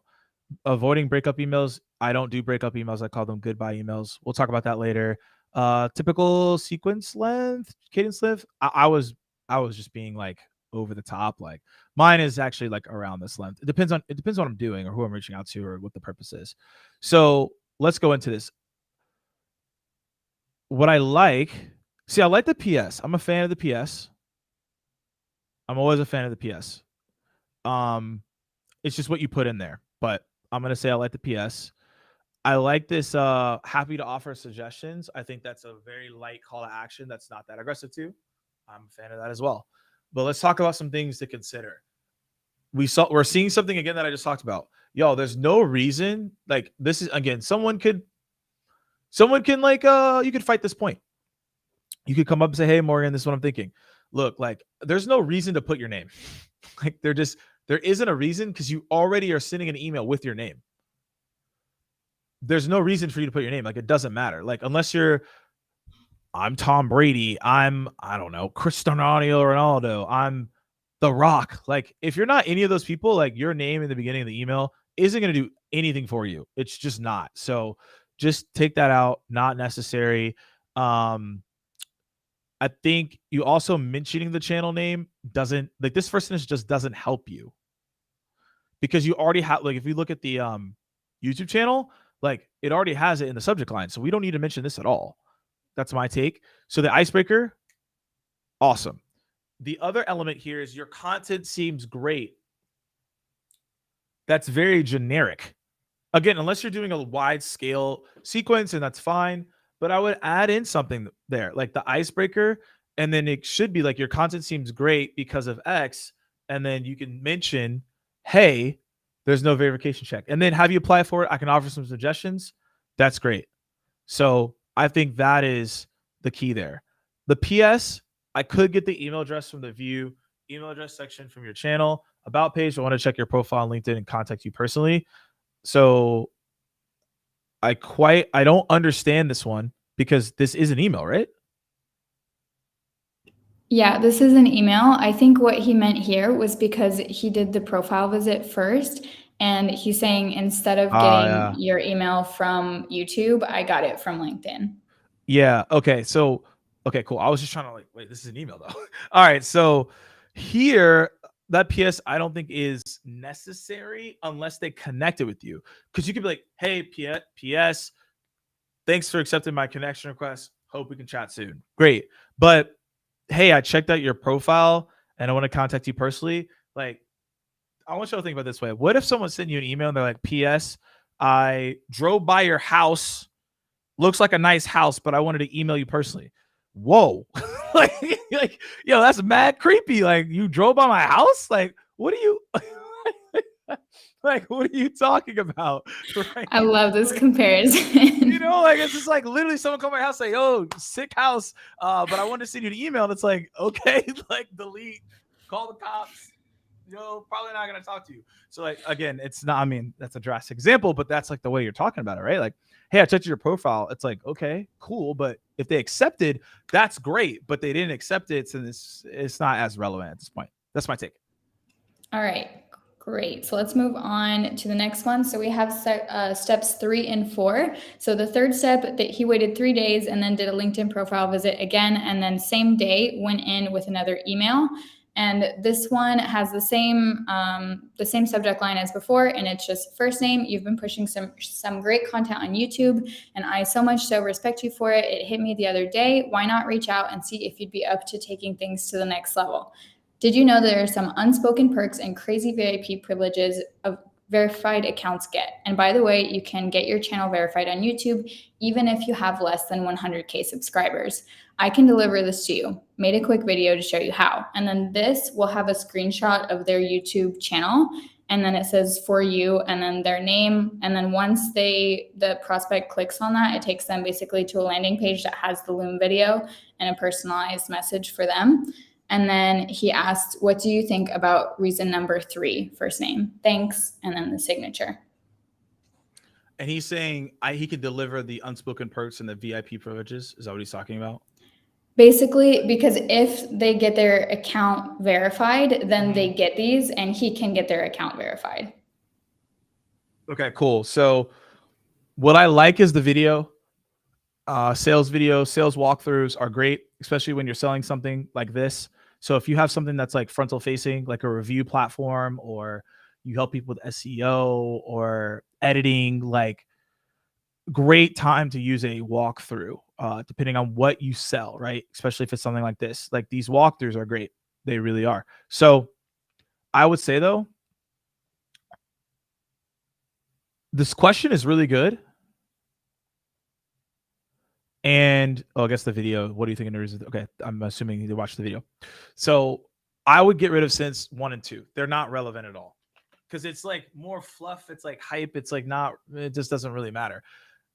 Avoiding breakup emails. I don't do breakup emails. I call them goodbye emails. We'll talk about that later. Typical sequence length, cadence length. I was just being like over the top. Like mine is actually like around this length. It depends what I'm doing or who I'm reaching out to or what the purpose is. So let's go into this. What I like, I like the PS. I'm a fan of the PS. I'm always a fan of the PS. It's just what you put in there, but I'm going to say I like the PS. I like this happy to offer suggestions. I think that's a very light call to action. That's not that aggressive too. I'm a fan of that as well. But let's talk about some things to consider. We're seeing something again that I just talked about. Yo, there's no reason, like this is again, someone can like you could fight this point. You could come up and say, hey Morgan, this is what I'm thinking. Look, like there's no reason to put your name. Like there isn't a reason because you already are sending an email with your name. There's no reason for you to put your name. Like it doesn't matter. Like unless I'm Tom Brady, I don't know, Cristiano Ronaldo, I'm The Rock. Like if you're not any of those people, like your name in the beginning of the email isn't going to do anything for you. It's just not. So just take that out. Not necessary. I think you also mentioning the channel name doesn't, like this first sentence just doesn't help you because you already have, like if you look at the YouTube channel, like it already has it in the subject line. So we don't need to mention this at all. That's my take. So the icebreaker, awesome. The other element here is your content seems great. That's very generic. Again, unless you're doing a wide scale sequence, and that's fine. But I would add in something there, like the icebreaker, and then it should be like your content seems great because of X, and then you can mention, hey, there's no verification check. And then have you apply for it? I can offer some suggestions. That's great. So I think that is the key there. The PS, I could get the email address from the view email address section from your channel about page. I want to check your profile on LinkedIn and contact you personally. So I don't understand this one because this is an email, right? Yeah, this is an email. I think what he meant here was because he did the profile visit first, and he's saying instead of getting your email from YouTube, I got it from LinkedIn. Yeah. Okay. So, okay, cool. I was just trying to like, wait, this is an email though. All right. So here, that PS I don't think is necessary unless they connect it with you. Because you could be like, hey, PS, thanks for accepting my connection request. Hope we can chat soon. Great. But hey, I checked out your profile and I want to contact you personally. Like, I want you to think about it this way. What if someone sent you an email and they're like, PS, I drove by your house. Looks like a nice house, but I wanted to email you personally. Whoa. like, yo, that's mad creepy. Like, you drove by my house? Like, what are you like, what are you talking about? Right? I love this comparison. You know, like, it's just like literally someone come to my house, say, oh, sick house. But I wanted to send you an email. That's like, okay, like delete, call the cops. Probably not going to talk to you. So like, again, it's not, I mean, that's a drastic example, but that's like the way you're talking about it, right? Like, hey, I checked your profile. It's like, okay, cool. But if they accepted, that's great. But they didn't accept it. So it's not as relevant at this point. That's my take. All right, great. So let's move on to the next one. So we have steps 3 and 4. So the third step, that he waited 3 days and then did a LinkedIn profile visit again. And then same day went in with another email. And this one has the same subject line as before, and it's just first name. You've been pushing some great content on YouTube, and I so much so respect you for it. It hit me the other day. Why not reach out and see if you'd be up to taking things to the next level? Did you know there are some unspoken perks and crazy VIP privileges of verified accounts get? And by the way, you can get your channel verified on YouTube even if you have less than 100K subscribers. I can deliver this to you. Made a quick video to show you how. And then this will have a screenshot of their YouTube channel. And then it says for you and then their name. And then once the prospect clicks on that, it takes them basically to a landing page that has the Loom video and a personalized message for them. And then he asked, what do you think about reason number 3, first name? Thanks. And then the signature. And he's saying he can deliver the unspoken perks and the VIP privileges. Is that what he's talking about? Basically, because if they get their account verified, then they get these and he can get their account verified. Okay, cool. So what I like is the video. Sales videos, sales walkthroughs are great, especially when you're selling something like this. So if you have something that's like frontal facing, like a review platform, or you help people with SEO or editing, like great time to use a walkthrough, depending on what you sell, right? Especially if it's something like this. Like these walkthroughs are great. They really are. So I would say though, this question is really good. And I guess the video, what do you think? Okay, I'm assuming you watched the video. So I would get rid of sentence 1 and 2. They're not relevant at all because it's like more fluff. It's like hype. It's like it just doesn't really matter.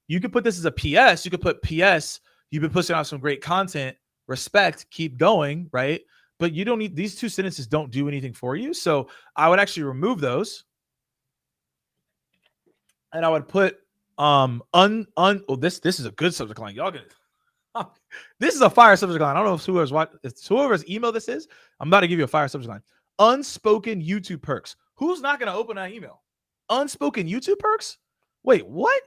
You could put this as a PS. You could put PS. You've been pushing out some great content. Respect. Keep going, right? But you don't need, these 2 sentences don't do anything for you. So I would actually remove those. And I would put this is a good subject line. Y'all get it. This is a fire subject line. I don't know if whoever's email this is. I'm about to give you a fire subject line. Unspoken YouTube perks. Who's not going to open that email? Unspoken YouTube perks? Wait, what?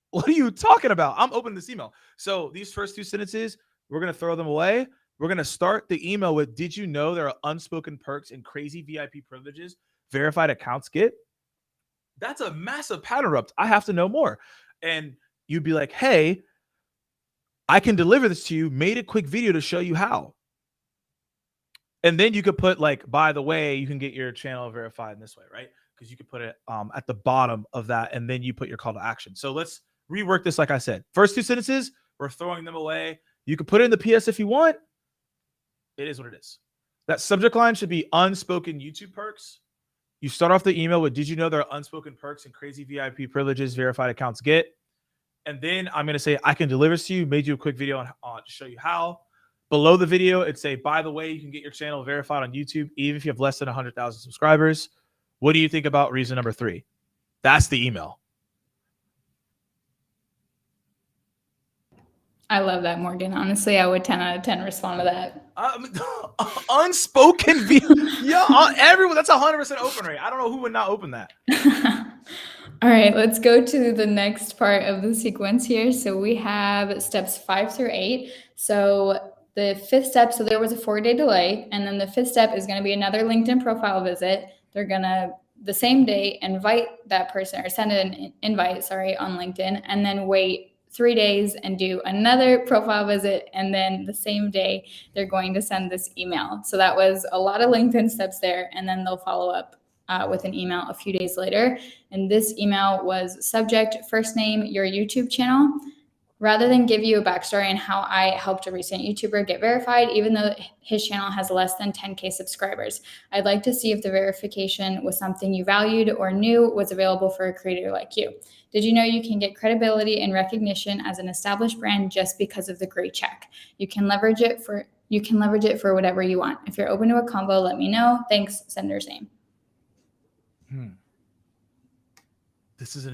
What are you talking about? I'm opening this email. So these first 2 sentences, we're going to throw them away. We're going to start the email with, did you know there are unspoken perks and crazy VIP privileges verified accounts get? That's a massive pattern interrupt. I have to know more. And you'd be like, hey, I can deliver this to you. Made a quick video to show you how. And then you could put like, by the way, you can get your channel verified in this way, right? Because you could put it at the bottom of that. And then you put your call to action. So let's rework this. Like I said, first 2 sentences, we're throwing them away. You can put it in the PS if you want. It is what it is. That subject line should be unspoken YouTube perks. You start off the email with, did you know there are unspoken perks and crazy VIP privileges verified accounts get? And then I'm going to say, I can deliver this to you, made you a quick video on to show you how. Below the video, it'd say, by the way, you can get your channel verified on YouTube, even if you have less than 100,000 subscribers. What do you think about reason number 3? That's the email. I love that, Morgan. Honestly, I would 10 out of 10 respond to that. Unspoken via, yeah, everyone. That's 100% open rate. I don't know who would not open that. All right, let's go to the next part of the sequence here. So we have steps 5 through 8. So the 5th step, so there was a 4-day delay, and then the 5th step is going to be another LinkedIn profile visit. They're going to, the same day, invite that person or send an invite, on LinkedIn, and then wait 3 days and do another profile visit. And then the same day, they're going to send this email. So that was a lot of LinkedIn steps there. And then they'll follow up with an email a few days later. And this email was subject, first name, your YouTube channel. Rather than give you a backstory on how I helped a recent YouTuber get verified, even though his channel has less than 10K subscribers, I'd like to see if the verification was something you valued or knew was available for a creator like you. Did you know you can get credibility and recognition as an established brand just because of the gray check? You can leverage it for whatever you want. If you're open to a convo, let me know. Thanks, sender's name. This is an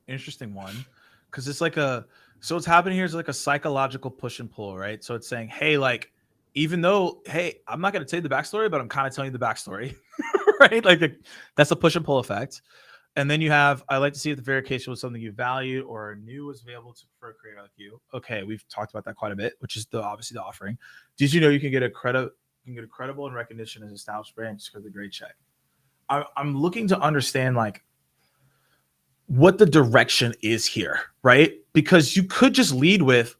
interesting one, because it's like so what's happening here is like a psychological push and pull, right? So it's saying, hey, like, even though, hey, I'm not going to tell you the backstory, but I'm kind of telling you the backstory, right? Like that's a push and pull effect. And then you have, I like to see if the verification was something you valued or knew was available for a creator like you. Okay, we've talked about that quite a bit, which is obviously the offering. Did you know you can get a credible and recognition as an established brand just for the great check? I'm looking to understand like what the direction is here, right? Because you could just lead with,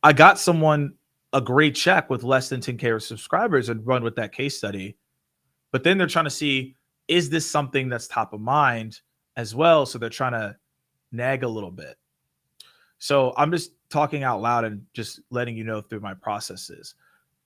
I got someone a great check with less than 10K subscribers and run with that case study. But then they're trying to see, is this something that's top of mind as well? So they're trying to nag a little bit. So I'm just talking out loud and just letting you know through my processes.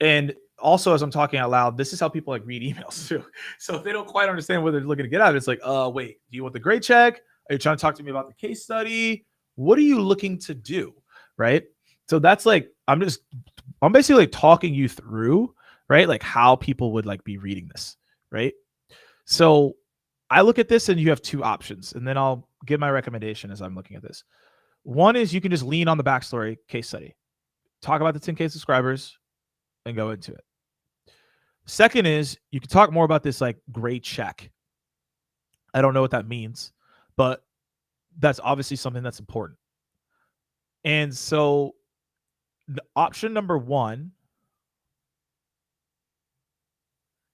And also, as I'm talking out loud, this is how people like read emails too. So if they don't quite understand what they're looking to get out of it, it's like, wait, do you want the great check? Are you trying to talk to me about the case study? What are you looking to do? Right. So that's like, I'm basically like talking you through, right? Like how people would like be reading this. Right. So I look at this and you have 2 options, and then I'll give my recommendation as I'm looking at this. One is you can just lean on the backstory case study, talk about the 10K subscribers and go into it. Second is you can talk more about this like great check. I don't know what that means, but that's obviously something that's important. And so the option number 1,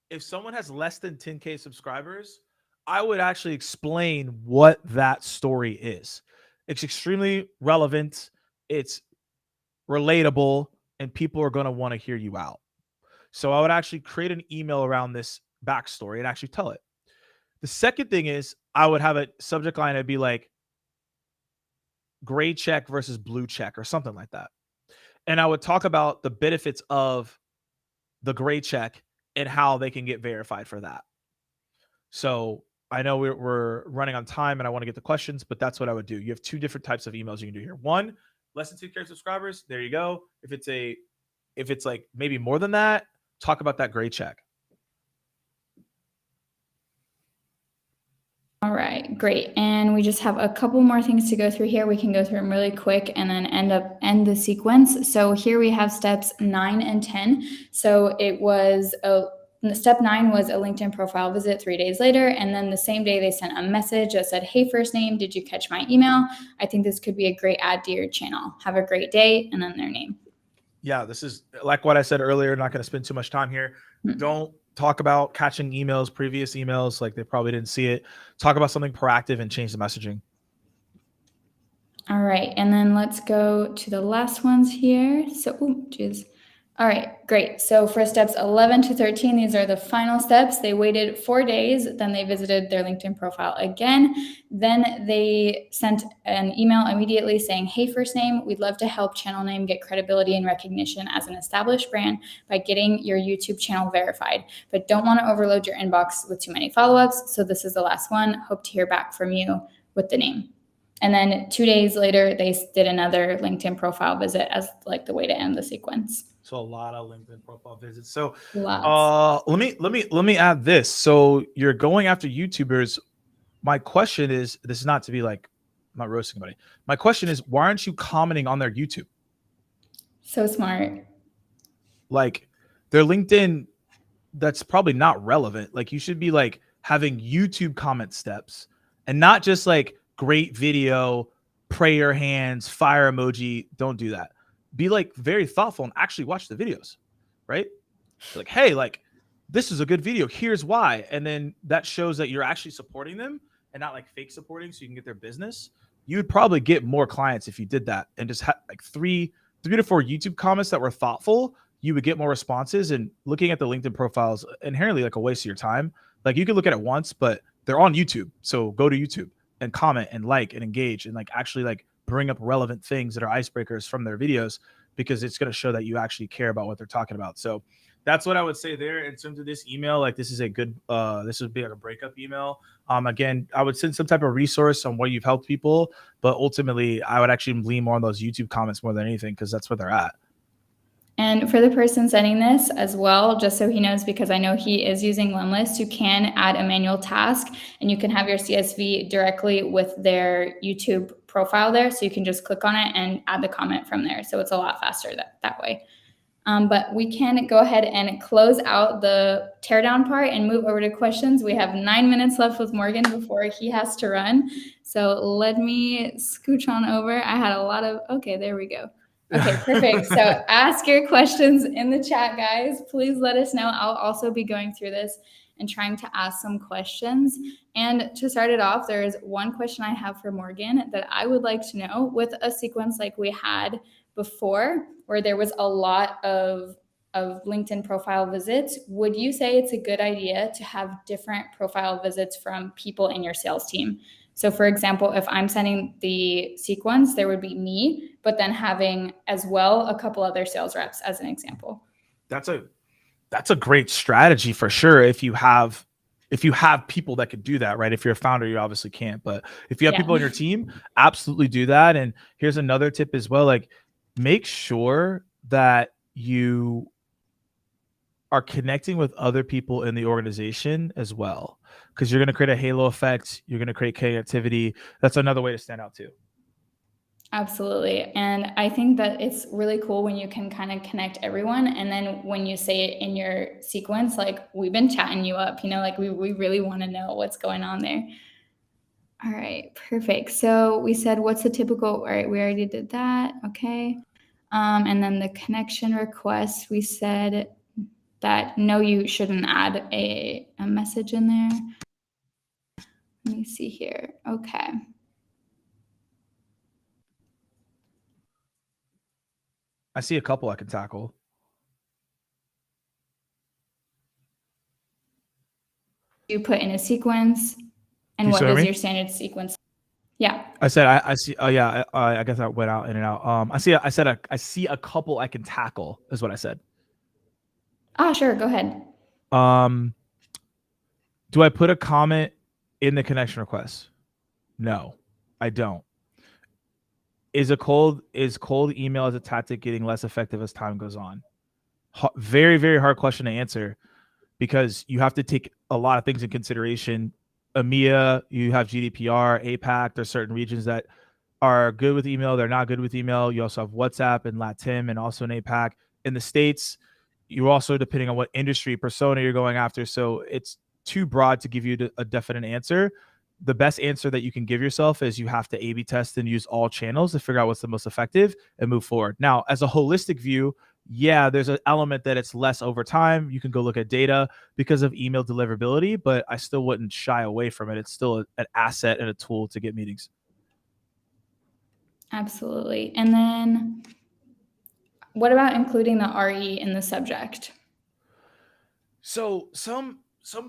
if someone has less than 10K subscribers, I would actually explain what that story is. It's extremely relevant. It's relatable, and people are going to want to hear you out. So I would actually create an email around this backstory and actually tell it. The second thing is I would have a subject line. It'd be like gray check versus blue check or something like that. And I would talk about the benefits of the gray check and how they can get verified for that. So I know we're running on time and I want to get the questions, but that's what I would do. You have 2 different types of emails you can do here. One, less than 2K subscribers. There you go. If it's like maybe more than that, talk about that gray check. All right, great. And we just have a couple more things to go through here. We can go through them really quick and then end the sequence. So here we have steps 9 and 10. So step 9 was a LinkedIn profile visit 3 days later. And then the same day they sent a message that said, hey, first name, did you catch my email? I think this could be a great add to your channel. Have a great day. And then their name. Yeah, this is like what I said earlier. Not going to spend too much time here. Don't talk about catching previous emails, like they probably didn't see it. Talk about something proactive and change the messaging. All right. And then let's go to the last ones here. So, all right, great. So for steps 11 to 13, these are the final steps. They waited 4 days. Then they visited their LinkedIn profile again. Then they sent an email immediately saying, hey, first name, we'd love to help channel name get credibility and recognition as an established brand by getting your YouTube channel verified, but don't want to overload your inbox with too many follow-ups. So this is the last one. Hope to hear back from you with the name. And then 2 days later, they did another LinkedIn profile visit as like the way to end the sequence. So a lot of LinkedIn profile visits. So Lots. let me add this. So you're going after YouTubers. My question is, this is not to be like, I'm not roasting anybody. My question is, why aren't you commenting on their YouTube? So smart. Like their LinkedIn, that's probably not relevant. Like you should be like having YouTube comment steps and not just like great video, prayer hands, fire emoji. Don't do that. Be like very thoughtful and actually watch the videos, right? Like, hey, like this is a good video. Here's why. And then that shows that you're actually supporting them and not like fake supporting so you can get their business. You'd probably get more clients if you did that and just had like three to four YouTube comments that were thoughtful. You would get more responses. And looking at the LinkedIn profiles inherently like a waste of your time. Like you can look at it once, but they're on YouTube. So go to YouTube and comment and like and engage and like actually like bring up relevant things that are icebreakers from their videos, because it's going to show that you actually care about what they're talking about. So that's what I would say there in terms of this email. Like this is a good, this would be like a breakup email. Again, I would send some type of resource on where you've helped people, but ultimately I would actually lean more on those YouTube comments more than anything, because that's where they're at. And for the person sending this as well, just so he knows, because I know he is using Lemlist, you can add a manual task and you can have your CSV directly with their YouTube profile there. So you can just click on it and add the comment from there. So it's a lot faster that way. But we can go ahead and close out the teardown part and move over to questions. We have 9 minutes left with Morgan before he has to run. So let me scooch on over. I had a lot of, okay, there we go. Okay, perfect. So ask your questions in the chat, guys. Please let us know. I'll also be going through this and trying to ask some questions. And to start it off, there is one question I have for Morgan that I would like to know. With a sequence like we had before, where there was a lot of LinkedIn profile visits, would you say it's a good idea to have different profile visits from people in your sales team? So for example, if I'm sending the sequence, there would be me, but then having as well a couple other sales reps as an example. That's a great strategy for sure. If you have people that could do that, right? If you're a founder, you obviously can't, but if you have people on your team, absolutely do that. And here's another tip as well. Like make sure that you are connecting with other people in the organization as well, because you're going to create a halo effect. You're going to create connectivity. That's another way to stand out too. Absolutely. And I think that it's really cool when you can kind of connect everyone. And then when you say it in your sequence, like we've been chatting you up, like we really want to know what's going on there. All right, perfect. So we said, what's the typical, all right, we already did that. Okay. And then the connection request, we said that no, you shouldn't add a message in there. Let me see here. Okay. I see a couple I can tackle. You put in a sequence, and what is your standard sequence? Yeah. I said I see. Oh yeah. I guess I went out in and out. I see a couple I can tackle is what I said. Sure. Go ahead. Do I put a comment in the connection request? No, I don't. Is cold email as a tactic getting less effective as time goes on? Very, very hard question to answer, because you have to take a lot of things in consideration. EMEA, you have GDPR, APAC, there's certain regions that are good with email. They're not good with email. You also have WhatsApp and LATAM and also in APAC. In the States, you also, depending on what industry persona you're going after. So it's too broad to give you a definite answer. The best answer that you can give yourself is you have to A/B test and use all channels to figure out what's the most effective and move forward. Now, as a holistic view, yeah, there's an element that it's less over time. You can go look at data because of email deliverability, but I still wouldn't shy away from it. It's still an asset and a tool to get meetings. Absolutely. And then what about including the RE in the subject? So some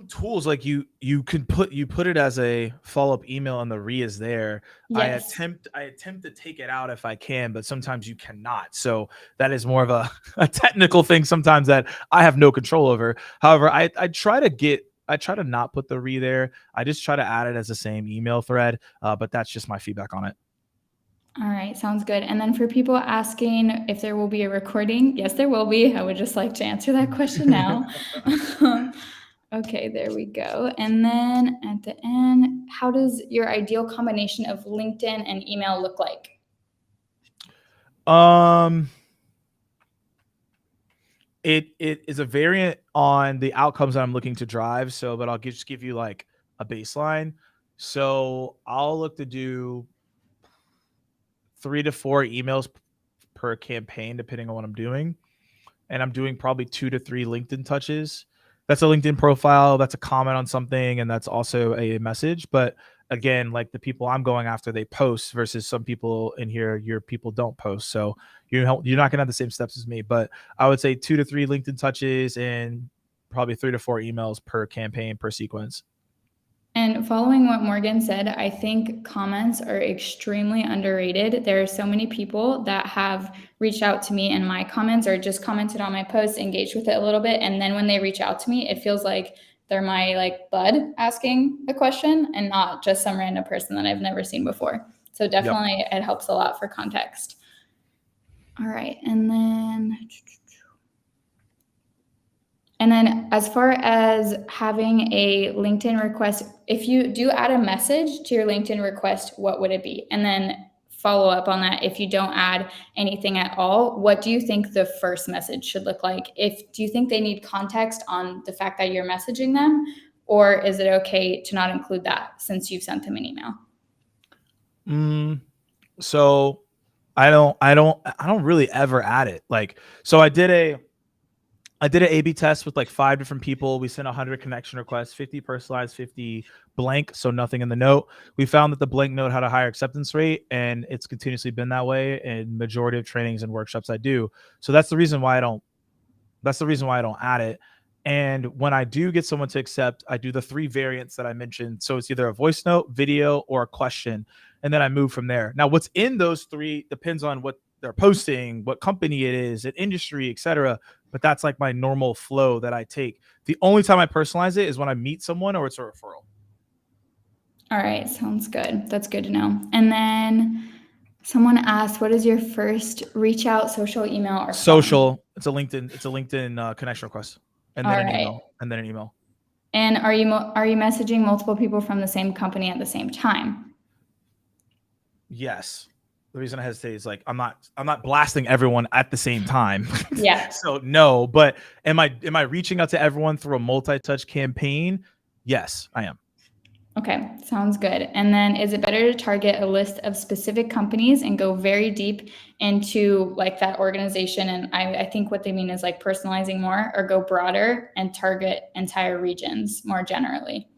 tools, like you can put it as a follow-up email and the re is there. Yes. I attempt to take it out if I can, but sometimes you cannot. So that is more of a technical thing sometimes that I have no control over. However, I try to not put the re there. I just try to add it as the same email thread, but that's just my feedback on it. All right, sounds good. And then for people asking if there will be a recording, yes, there will be. I would just like to answer that question now. Okay, there we go. And then at the end, how does your ideal combination of LinkedIn and email look like? It is a variant on the outcomes that I'm looking to drive. So, but I'll just give you like a baseline. So I'll look to do 3 to 4 emails per campaign, depending on what I'm doing. And I'm doing probably 2 to 3 LinkedIn touches. That's a LinkedIn profile. That's a comment on something. And that's also a message. But again, like the people I'm going after, they post versus some people in here, your people don't post. So you're not going to have the same steps as me, but I would say 2 to 3 LinkedIn touches and probably 3 to 4 emails per campaign, per sequence. And following what Morgan said, I think comments are extremely underrated. There are so many people that have reached out to me in my comments or just commented on my posts, engaged with it a little bit. And then when they reach out to me, it feels like they're my like bud asking a question and not just some random person that I've never seen before. So definitely it helps a lot for context. All right. And then as far as having a LinkedIn request, if you do add a message to your LinkedIn request, what would it be? And then follow up on that. If you don't add anything at all, what do you think the first message should look like? Do you think they need context on the fact that you're messaging them, or is it okay to not include that since you've sent them an email? So I don't really ever add it. Like, so I did an A/B test with like 5 different people. We sent 100 connection requests, 50 personalized, 50 blank, so nothing in the note. We found that the blank note had a higher acceptance rate, and it's continuously been that way in majority of trainings and workshops I do. So that's the reason why I don't add it. And when I do get someone to accept, I do the 3 variants that I mentioned. So it's either a voice note, video, or a question, and then I move from there. Now, what's in those 3 depends on what they're posting, what company it is, an industry, etc. But that's like my normal flow that I take. The only time I personalize it is when I meet someone or it's a referral. All right, sounds good. That's good to know. And then someone asked, what is your first reach out, social, email, or phone? Social? It's a LinkedIn connection request, and then email, and then an email. And are you messaging multiple people from the same company at the same time? Yes. The reason I hesitate is like I'm not blasting everyone at the same time. Yeah. So no, but am I reaching out to everyone through a multi-touch campaign? Yes, I am. Okay, sounds good. And then is it better to target a list of specific companies and go very deep into like that organization? And I think what they mean is like personalizing more, or go broader and target entire regions more generally?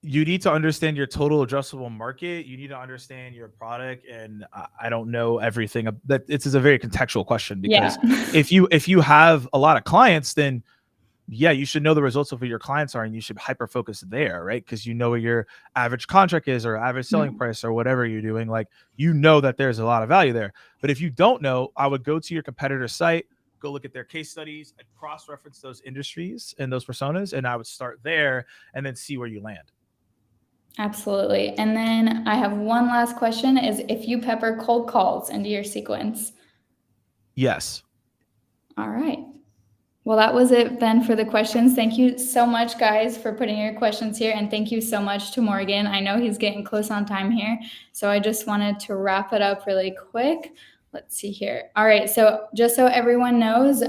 You need to understand your total addressable market. You need to understand your product. And I don't know everything. That this is a very contextual question, because if you have a lot of clients, then yeah, you should know the results of what your clients are, and you should hyper focus there, right? Because you know what your average contract is, or average selling price, or whatever you're doing. Like, you know that there's a lot of value there. But if you don't know, I would go to your competitor site, go look at their case studies, and cross-reference those industries and those personas, and I would start there and then see where you land. Absolutely. And then I have one last question, is if you pepper cold calls into your sequence? Yes. All right. Well, that was it then for the questions. Thank you so much, guys, for putting your questions here. And thank you so much to Morgan. I know he's getting close on time here, so I just wanted to wrap it up really quick. Let's see here. All right, so just so everyone knows,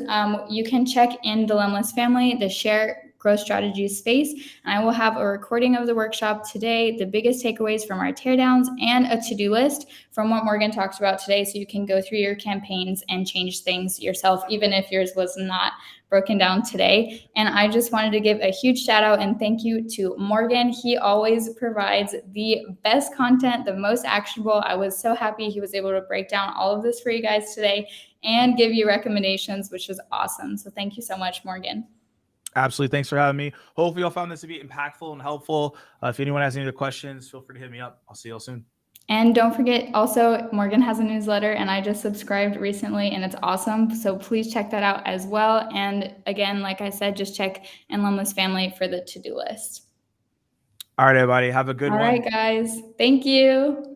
you can check in the Lemless family, the share growth strategies space, and I will have a recording of the workshop today, the biggest takeaways from our teardowns, and a to-do list from what Morgan talked about today, so you can go through your campaigns and change things yourself, even if yours was not broken down today. And I just wanted to give a huge shout out and thank you to Morgan. He always provides the best content, the most actionable. I was so happy he was able to break down all of this for you guys today and give you recommendations, which is awesome. So thank you so much, Morgan. Absolutely. Thanks for having me. Hopefully y'all found this to be impactful and helpful. If anyone has any other questions, feel free to hit me up. I'll see y'all soon. And don't forget, also, Morgan has a newsletter, and I just subscribed recently, and it's awesome. So please check that out as well. And again, like I said, just check in Lemless Family for the to-do list. All right, everybody. Have a good one. All right, guys. Thank you.